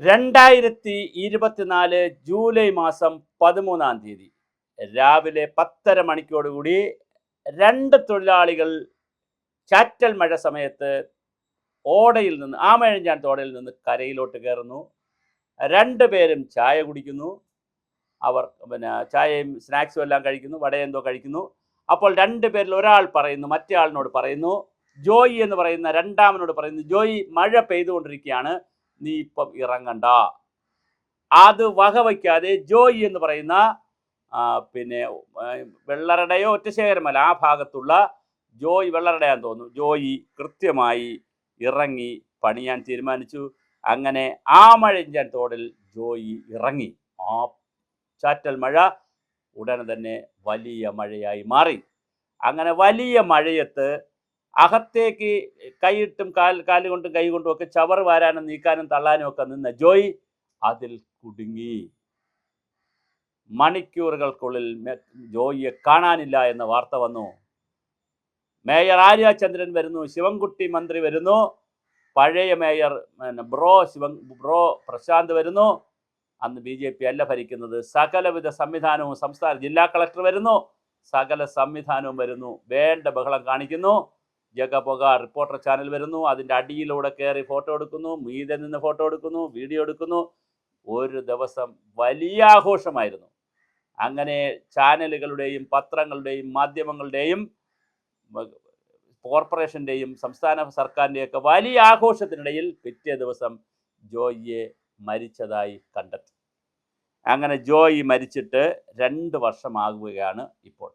2024 July മാസം 13-ാം തീയതി രാവിലെ 10:30 മണിക്കോടുകൂടി 2 തൊഴിലാളികൾ ചാറ്റൽ മഴ സമയത്ത് ഓടയിൽ നിന്ന് ആമഴഞ്ചാൻ തോടയിൽ നിന്ന് കരയിലോട്ട് കയറുന്നു. 2 പേരും ചായ കുടിക്കുന്നു. അവർ ചായയും സ്നാക്സും എല്ലാം കഴിക്കുന്നു, വടയെന്തോ കഴിക്കുന്നു. അപ്പോൾ 2 പേരിൽ ഒരാൾ പറയുന്നു, മറ്റേ ആളിനോട് പറയുന്നു, ജോയി എന്ന് പറയുന്ന രണ്ടാമനോട് പറയുന്നു, ജോയി മഴ പെയ്തുകൊണ്ടിരിക്കുകയാണ്, നീ ഇപ്പം ഇറങ്ങണ്ട. അത് വകവയ്ക്കാതെ ജോയി എന്ന് പറയുന്ന വെള്ളറടയോ ഒറ്റശേഖരമല്ല, ആ ഭാഗത്തുള്ള ജോയി, വെള്ളറടയാന്ന് തോന്നുന്നു, ജോയി കൃത്യമായി ഇറങ്ങി പണിയാൻ തീരുമാനിച്ചു. അങ്ങനെ ആമഴഞ്ചാൻ തോടിൽ ജോയി ഇറങ്ങി. ആ ചാറ്റൽ മഴ ഉടനെ തന്നെ വലിയ മഴയായി മാറി. അങ്ങനെ വലിയ മഴയത്ത് അകത്തേക്ക് കൈയിട്ടും കാലുകൊണ്ടും കൈ കൊണ്ടും ഒക്കെ ചവർ വാരാനും നീക്കാനും തള്ളാനും ഒക്കെ നിന്ന ജോയി അതിൽ കുടുങ്ങി. മണിക്കൂറുകൾക്കുള്ളിൽ ജോയിയെ കാണാനില്ല എന്ന വാർത്ത വന്നു. മേയർ ആര്യചന്ദ്രൻ വരുന്നു, ശിവൻകുട്ടി മന്ത്രി വരുന്നു, പഴയ മേയർ ബ്രോ പ്രശാന്ത് വരുന്നു. അന്ന് BJP അല്ല ഭരിക്കുന്നത്. സകലവിധ സംവിധാനവും സംസ്ഥാന ജില്ലാ കളക്ടർ വരുന്നു, സകല സംവിധാനവും വരുന്നു, വേണ്ട ബഹളം കാണിക്കുന്നു. ജഗപൊക റിപ്പോർട്ടർ ചാനൽ വരുന്നു, അതിൻ്റെ അടിയിലൂടെ കയറി ഫോട്ടോ എടുക്കുന്നു, മീതെ നിന്ന് ഫോട്ടോ എടുക്കുന്നു, വീഡിയോ എടുക്കുന്നു. ഒരു ദിവസം വലിയ ആഘോഷമായിരുന്നു. അങ്ങനെ ചാനലുകളുടെയും പത്രങ്ങളുടെയും മാധ്യമങ്ങളുടെയും കോർപ്പറേഷൻ്റെയും സംസ്ഥാന സർക്കാരിൻ്റെയൊക്കെ വലിയ ആഘോഷത്തിനിടയിൽ പിറ്റേ ദിവസം ജോയിയെ മരിച്ചതായി കണ്ടെത്തി. അങ്ങനെ ജോയി മരിച്ചിട്ട് 2 വർഷമാകുകയാണ് ഇപ്പോൾ.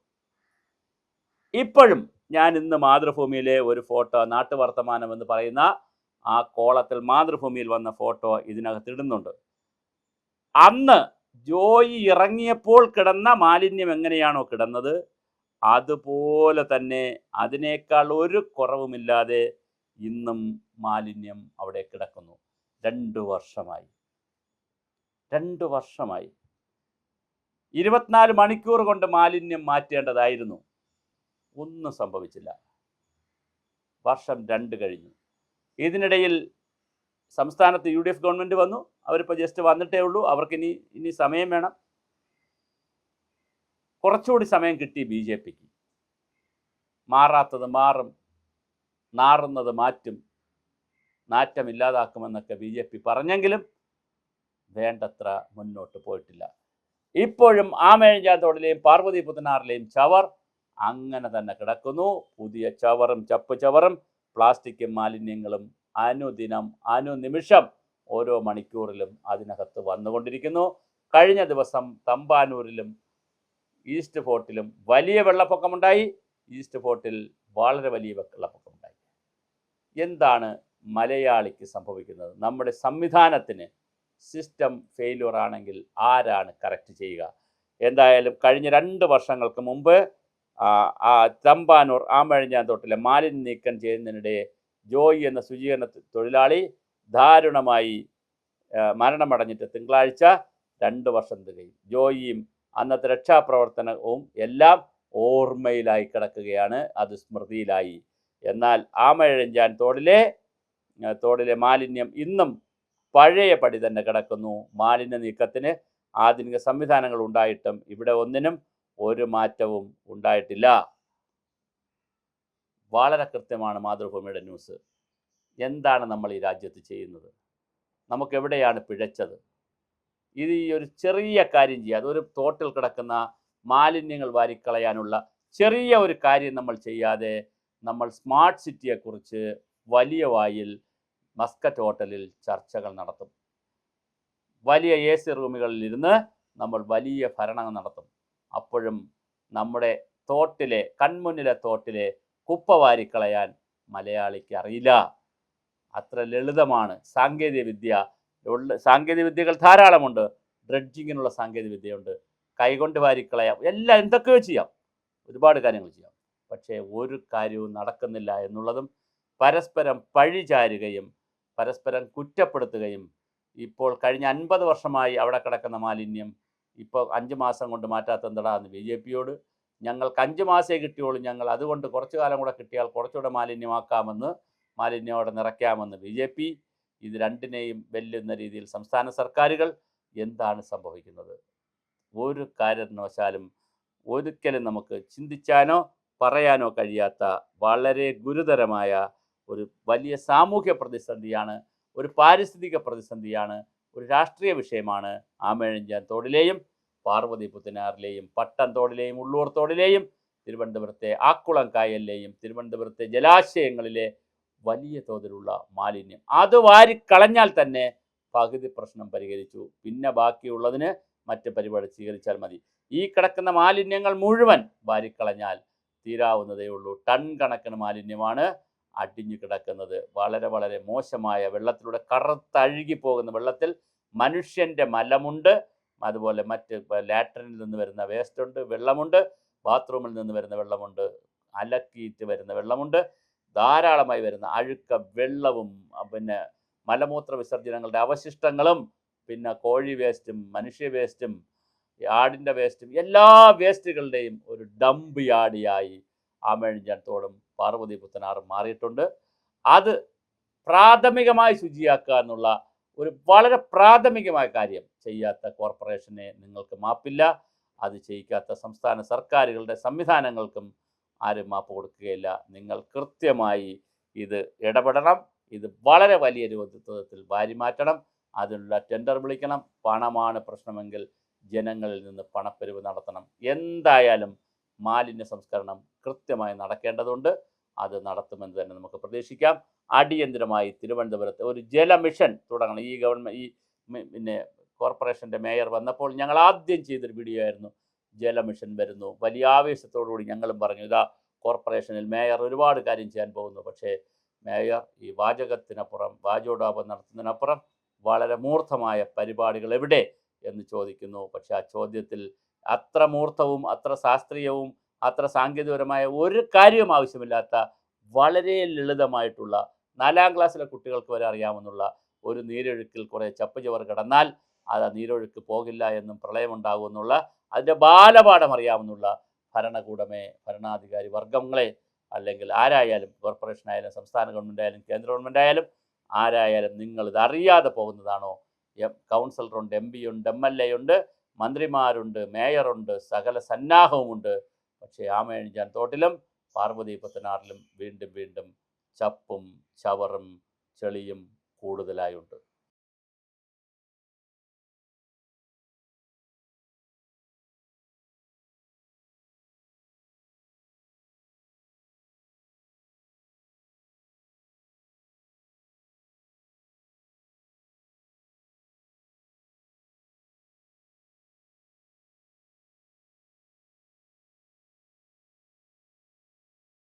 ഇപ്പോഴും ഞാൻ ഇന്ന് മാതൃഭൂമിയിലെ ഒരു ഫോട്ടോ, നാട്ടുവർത്തമാനം എന്ന് പറയുന്ന ആ കോളത്തിൽ മാതൃഭൂമിയിൽ വന്ന ഫോട്ടോ ഇതിനകത്ത് ഇടുന്നുണ്ട്. അന്ന് ജോയി ഇറങ്ങിയപ്പോൾ കിടന്ന മാലിന്യം എങ്ങനെയാണോ കിടന്നത്, അതുപോലെ തന്നെ അതിനേക്കാൾ ഒരു കുറവുമില്ലാതെ ഇന്നും മാലിന്യം അവിടെ കിടക്കുന്നു. 2 വർഷമായി. 24 മണിക്കൂർ കൊണ്ട് മാലിന്യം മാറ്റേണ്ടതായിരുന്നു. ഒന്നും സംഭവിച്ചില്ല. വർഷം 2 കഴിഞ്ഞു. ഇതിനിടയിൽ സംസ്ഥാനത്ത് UDF ഗവൺമെൻറ് വന്നു. അവരിപ്പോൾ ജസ്റ്റ് വന്നിട്ടേ ഉള്ളൂ. അവർക്ക് ഇനി സമയം വേണം. കുറച്ചുകൂടി സമയം കിട്ടി BJPക്ക്. മാറാത്തത് മാറും, നാറുന്നത് മാറ്റും, നാറ്റമില്ലാതാക്കുമെന്നൊക്കെ BJP പറഞ്ഞെങ്കിലും വേണ്ടത്ര മുന്നോട്ട് പോയിട്ടില്ല. ഇപ്പോഴും ആമഴഞ്ചാൻ തോടിലെയും പാർവതി പുത്തനാറിലെയും ചവർ അങ്ങനെ തന്നെ കിടക്കുന്നു. പുതിയ ചവറും ചപ്പ് ചവറും പ്ലാസ്റ്റിക് മാലിന്യങ്ങളും അനുനിമിഷം ഓരോ മണിക്കൂറിലും അതിനകത്ത് വന്നുകൊണ്ടിരിക്കുന്നു. കഴിഞ്ഞ ദിവസം തമ്പാനൂരിലും ഈസ്റ്റ് ഫോർട്ടിലും വലിയ വെള്ളപ്പൊക്കമുണ്ടായി. ഈസ്റ്റ് ഫോർട്ടിൽ വളരെ വലിയ വെള്ളപ്പൊക്കമുണ്ടായി. എന്താണ് മലയാളിക്ക് സംഭവിക്കുന്നത്? നമ്മുടെ സംവിധാനത്തിന് സിസ്റ്റം ഫെയിലിയർ ആണെങ്കിൽ ആരാണ് കറക്റ്റ് ചെയ്യുക? എന്തായാലും കഴിഞ്ഞ 2 വർഷങ്ങൾക്ക് മുമ്പ് തമ്പാനൂർ ആമഴഞ്ചാൻ തോട്ടിലെ മാലിന്യം നീക്കം ചെയ്യുന്നതിനിടെ ജോയി എന്ന ശുചീകരണ തൊഴിലാളി ദാരുണമായി മരണമടഞ്ഞിട്ട് തിങ്കളാഴ്ച 2 വർഷം തികയും. ജോയിയും അന്നത്തെ രക്ഷാപ്രവർത്തനവും എല്ലാം ഓർമ്മയിലായി കിടക്കുകയാണ്, അത് സ്മൃതിയിലായി. എന്നാൽ ആമഴഞ്ചാൻ തോടിലെ മാലിന്യം ഇന്നും പഴയപടി തന്നെ കിടക്കുന്നു. മാലിന്യ നീക്കത്തിന് ആധുനിക സംവിധാനങ്ങൾ ഉണ്ടായിട്ടും ഇവിടെ ഒന്നിനും ഒരു മാറ്റവും ഉണ്ടായിട്ടില്ല. വളരെ കൃത്യമാണ് മാതൃഭൂമിയുടെ ന്യൂസ്. എന്താണ് നമ്മൾ ഈ രാജ്യത്ത് ചെയ്യുന്നത്? നമുക്കെവിടെയാണ് പിഴച്ചത്? ഇത് ഈ ഒരു ചെറിയ കാര്യം ചെയ്യാതെ, ഒരു തോട്ടിൽ കിടക്കുന്ന മാലിന്യങ്ങൾ വാരിക്കളയാനുള്ള ചെറിയ ഒരു കാര്യം നമ്മൾ ചെയ്യാതെ, നമ്മൾ സ്മാർട്ട് സിറ്റിയെക്കുറിച്ച് വലിയ വായിൽ മസ്കറ്റ് ഹോട്ടലിൽ ചർച്ചകൾ നടത്തും. വലിയ AC റൂമുകളിൽ ഇരുന്ന് നമ്മൾ വലിയ ഭരണം നടത്തും. അപ്പോഴും നമ്മുടെ കൺമുന്നിലെ തോട്ടിലെ കുപ്പ വാരിക്കളയാൻ മലയാളിക്ക് അറിയില്ല. അത്ര ലളിതമാണ്. സാങ്കേതികവിദ്യകൾ ധാരാളമുണ്ട്. ഡ്രഡ്ജിങ്ങിനുള്ള സാങ്കേതികവിദ്യയുണ്ട്. കൈകൊണ്ട് വാരിക്കളയാം, എല്ലാം എന്തൊക്കെയോ ചെയ്യാം, ഒരുപാട് കാര്യങ്ങൾ ചെയ്യാം. പക്ഷേ ഒരു കാര്യവും നടക്കുന്നില്ല എന്നുള്ളതും പരസ്പരം പഴിചാരുകയും പരസ്പരം കുറ്റപ്പെടുത്തുകയും, ഇപ്പോൾ കഴിഞ്ഞ 50 വർഷമായി അവിടെ കിടക്കുന്ന മാലിന്യം ഇപ്പോൾ 5 മാസം കൊണ്ട് മാറ്റാത്തെന്തടാന്ന് BJPയോട്. ഞങ്ങൾക്ക് 5 മാസമേ കിട്ടിയുള്ളൂ, ഞങ്ങൾ അതുകൊണ്ട് കുറച്ചു കാലം കൂടെ കിട്ടിയാൽ കുറച്ചുകൂടെ മാലിന്യം അവിടെ നിറയ്ക്കാമെന്ന് BJP. ഇത് രണ്ടിനെയും വെല്ലുന്ന രീതിയിൽ സംസ്ഥാന സർക്കാരുകൾ എന്താണ് സംഭവിക്കുന്നത്? ഒരു കാരണവശാലും ഒരിക്കലും നമുക്ക് ചിന്തിക്കാനോ പറയാനോ കഴിയാത്ത വളരെ ഗുരുതരമായ ഒരു വലിയ സാമൂഹ്യ പ്രതിസന്ധിയാണ്, ഒരു പാരിസ്ഥിതിക പ്രതിസന്ധിയാണ്, ഒരു രാഷ്ട്രീയ വിഷയമാണ് ആമേഴഞ്ചാൻ തോടിലെയും പാർവതി പുത്തനാറിലെയും പട്ടം തോടിലെയും ഉള്ളൂർ തോടിലെയും തിരുവനന്തപുരത്തെ ആക്കുളം കായലിലെയും തിരുവനന്തപുരത്തെ ജലാശയങ്ങളിലെ വലിയ തോതിലുള്ള മാലിന്യം. അത് വാരിക്കളഞ്ഞാൽ തന്നെ പകുതി പ്രശ്നം പരിഹരിച്ചു. പിന്നെ ബാക്കിയുള്ളതിന് മറ്റ് പരിപാടി സ്വീകരിച്ചാൽ മതി. ഈ കിടക്കുന്ന മാലിന്യങ്ങൾ മുഴുവൻ വാരിക്കളഞ്ഞാൽ തീരാവുന്നതേ ഉള്ളൂ. ടൺ കണക്കിന് മാലിന്യമാണ് അടിഞ്ഞു കിടക്കുന്നത്. വളരെ വളരെ മോശമായ വെള്ളത്തിലൂടെ കറുത്തഴുകി പോകുന്ന വെള്ളത്തിൽ മനുഷ്യൻ്റെ മലമുണ്ട്, അതുപോലെ മറ്റ് ലാട്രിനിൽ നിന്ന് വരുന്ന വേസ്റ്റ് ഉണ്ട്, വെള്ളമുണ്ട്, ബാത്റൂമിൽ നിന്ന് വരുന്ന വെള്ളമുണ്ട്, അലക്കിയിട്ട് വരുന്ന വെള്ളമുണ്ട്, ധാരാളമായി വരുന്ന അഴുക്ക വെള്ളവും പിന്നെ മലമൂത്ര വിസർജനങ്ങളുടെ അവശിഷ്ടങ്ങളും പിന്നെ കോഴി വേസ്റ്റും മനുഷ്യ വേസ്റ്റും ആടിൻ്റെ വേസ്റ്റും എല്ലാ വേസ്റ്റുകളുടെയും ഒരു ഡംപ് യാർഡിയായി ആമേഴഞ്ചാൻ തോടും പാർവതി പുത്തനാറും മാറിയിട്ടുണ്ട്. അത് പ്രാഥമികമായി ശുചിയാക്കുക എന്നുള്ള ഒരു വളരെ പ്രാഥമികമായ കാര്യം ചെയ്യാത്ത കോർപ്പറേഷനെ നിങ്ങൾക്ക് മാപ്പില്ല. അത് ചെയ്യിക്കാത്ത സംസ്ഥാന സർക്കാരുകളുടെ സംവിധാനങ്ങൾക്കും ആരും മാപ്പ് കൊടുക്കുകയില്ല. നിങ്ങൾ കൃത്യമായി ഇത് ഇടപെടണം. ഇത് വളരെ വലിയ രൂപത്തിൽ വാരിമാറ്റണം. അതിനുള്ള ടെൻഡർ വിളിക്കണം. പണമാണ് പ്രശ്നമെങ്കിൽ ജനങ്ങളിൽ നിന്ന് പണപ്പെരുവ് നടത്തണം. എന്തായാലും മാലിന്യ സംസ്കരണം കൃത്യമായി നടക്കേണ്ടതുണ്ട്. അത് നടത്തുമെന്ന് തന്നെ നമുക്ക് പ്രതീക്ഷിക്കാം. അടിയന്തരമായി തിരുവനന്തപുരത്ത് ഒരു ജലമിഷൻ തുടങ്ങണം. ഈ ഗവൺമെൻറ് പിന്നെ കോർപ്പറേഷൻ്റെ മേയർ വന്നപ്പോൾ ഞങ്ങൾ ആദ്യം ചെയ്തൊരു വീഡിയോ ആയിരുന്നു, ജലമിഷൻ വരുന്നു. വലിയ ആവേശത്തോടുകൂടി ഞങ്ങളും പറഞ്ഞു, ഇതാ കോർപ്പറേഷനിൽ മേയർ ഒരുപാട് കാര്യം ചെയ്യാൻ പോകുന്നു. പക്ഷേ മേയർ ഈ വാചകത്തിനപ്പുറം, വാചോടാപം നടത്തുന്നതിനപ്പുറം വളരെ മൂർത്തമായ പരിപാടികൾ എവിടെ എന്ന് ചോദിക്കുന്നു. പക്ഷെ ആ ചോദ്യത്തിൽ അത്ര മൂർത്തവും അത്ര ശാസ്ത്രീയവും അത്ര സാങ്കേതികപരമായ ഒരു കാര്യവും ആവശ്യമില്ലാത്ത വളരെ ലളിതമായിട്ടുള്ള 4ാം ക്ലാസ്സിലെ കുട്ടികൾക്ക് വരെ അറിയാമെന്നുള്ള ഒരു നീരൊഴുക്കിൽ കുറേ ചപ്പ് ചവർ കിടന്നാൽ അത് ആ നീരൊഴുക്ക് പോകില്ല എന്നും പ്രളയമുണ്ടാകുമെന്നുള്ള അതിൻ്റെ ബാലപാഠം അറിയാമെന്നുള്ള ഭരണകൂടമേ, ഭരണാധികാരി വർഗങ്ങളെ, അല്ലെങ്കിൽ ആരായാലും, കോർപ്പറേഷനായാലും സംസ്ഥാന ഗവൺമെൻറ് ആയാലും കേന്ദ്ര ഗവൺമെൻറ് ആയാലും ആരായാലും, നിങ്ങളിത് അറിയാതെ പോകുന്നതാണോ? കൗൺസിലറുണ്ട്, എം പി ഉണ്ട്, MLA ഉണ്ട്, മന്ത്രിമാരുണ്ട്, മേയറുണ്ട്, സകല സന്നാഹവുമുണ്ട്. പക്ഷേ ആമേഴഞ്ചാൻ തോട്ടിലും പാർവതി പുത്തനാറിലും വീണ്ടും വീണ്ടും ചപ്പും ചവറും ചെളിയും കൂടുതലായുണ്ട്.